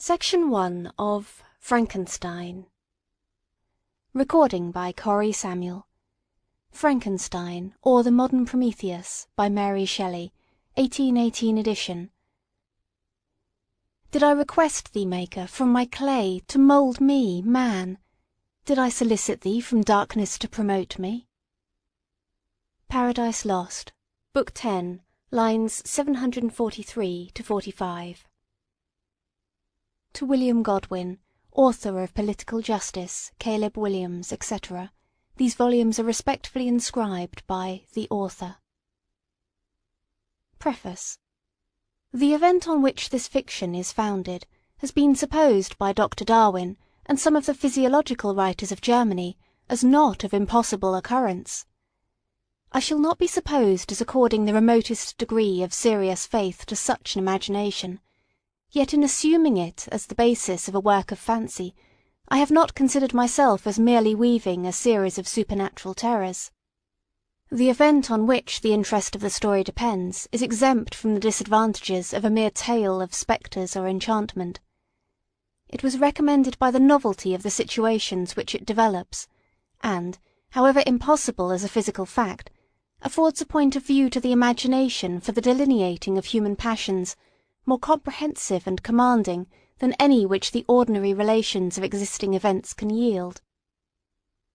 Section 1 of Frankenstein. Recording by Corey Samuel. Frankenstein, or the Modern Prometheus, by Mary Shelley, 1818 edition. Did I request thee, Maker, from my clay to mould me, man? Did I solicit thee from darkness to promote me? Paradise Lost, Book 10, lines 743 to 45. To William Godwin, author of Political Justice, Caleb Williams, etc., these volumes are respectfully inscribed by the author. Preface. The event on which this fiction is founded has been supposed by Dr. Darwin and some of the physiological writers of Germany as not of impossible occurrence. I shall not be supposed as according the remotest degree of serious faith to such an imagination, yet in assuming it as the basis of a work of fancy, I have not considered myself as merely weaving a series of supernatural terrors. The event on which the interest of the story depends is exempt from the disadvantages of a mere tale of spectres or enchantment. It was recommended by the novelty of the situations which it develops, and, however impossible as a physical fact, affords a point of view to the imagination for the delineating of human passions more comprehensive and commanding than any which the ordinary relations of existing events can yield.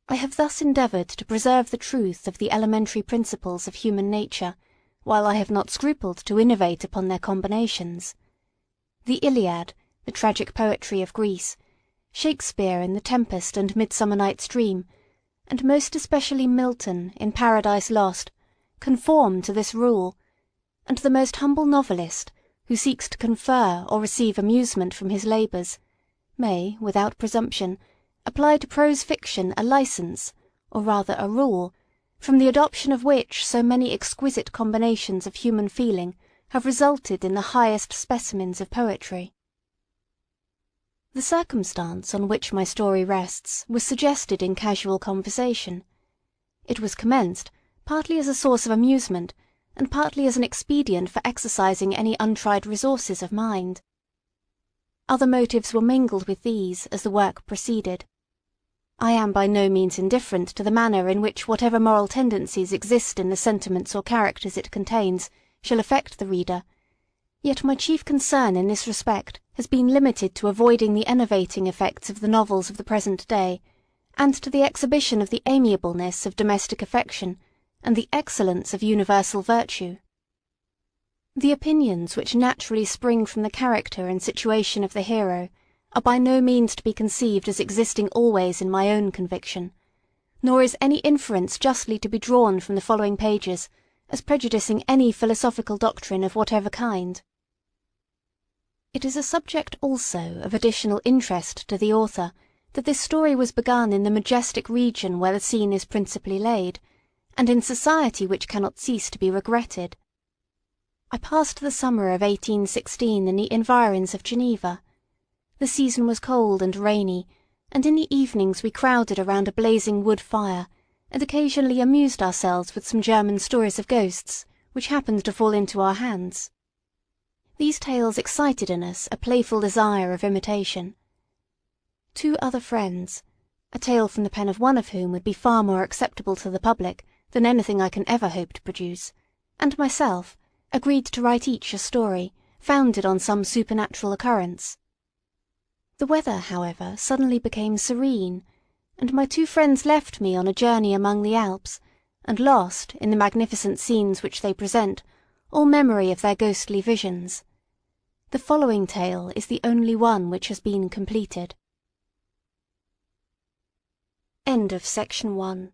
I have thus endeavoured to preserve the truth of the elementary principles of human nature, while I have not scrupled to innovate upon their combinations. The Iliad, the tragic poetry of Greece, Shakespeare in The Tempest and Midsummer Night's Dream, and most especially Milton in Paradise Lost, conform to this rule, and the most humble novelist, who seeks to confer or receive amusement from his labours, may, without presumption, apply to prose fiction a licence, or rather a rule, from the adoption of which so many exquisite combinations of human feeling have resulted in the highest specimens of poetry. The circumstance on which my story rests was suggested in casual conversation. It was commenced, partly as a source of amusement, and partly as an expedient for exercising any untried resources of mind. Other motives were mingled with these as the work proceeded. I am by no means indifferent to the manner in which whatever moral tendencies exist in the sentiments or characters it contains shall affect the reader, yet my chief concern in this respect has been limited to avoiding the enervating effects of the novels of the present day, and to the exhibition of the amiableness of domestic affection and the excellence of universal virtue. The opinions which naturally spring from the character and situation of the hero are by no means to be conceived as existing always in my own conviction, nor is any inference justly to be drawn from the following pages as prejudicing any philosophical doctrine of whatever kind. It is a subject also of additional interest to the author that this story was begun in the majestic region where the scene is principally laid, and in society which cannot cease to be regretted. I passed the summer of 1816 in the environs of Geneva. The season was cold and rainy, and in the evenings we crowded around a blazing wood fire, and occasionally amused ourselves with some German stories of ghosts, which happened to fall into our hands. These tales excited in us a playful desire of imitation. Two other friends, a tale from the pen of one of whom would be far more acceptable to the public than anything I can ever hope to produce, and myself, agreed to write each a story, founded on some supernatural occurrence. The weather, however, suddenly became serene, and my two friends left me on a journey among the Alps, and lost, in the magnificent scenes which they present, all memory of their ghostly visions. The following tale is the only one which has been completed. End of Section 1.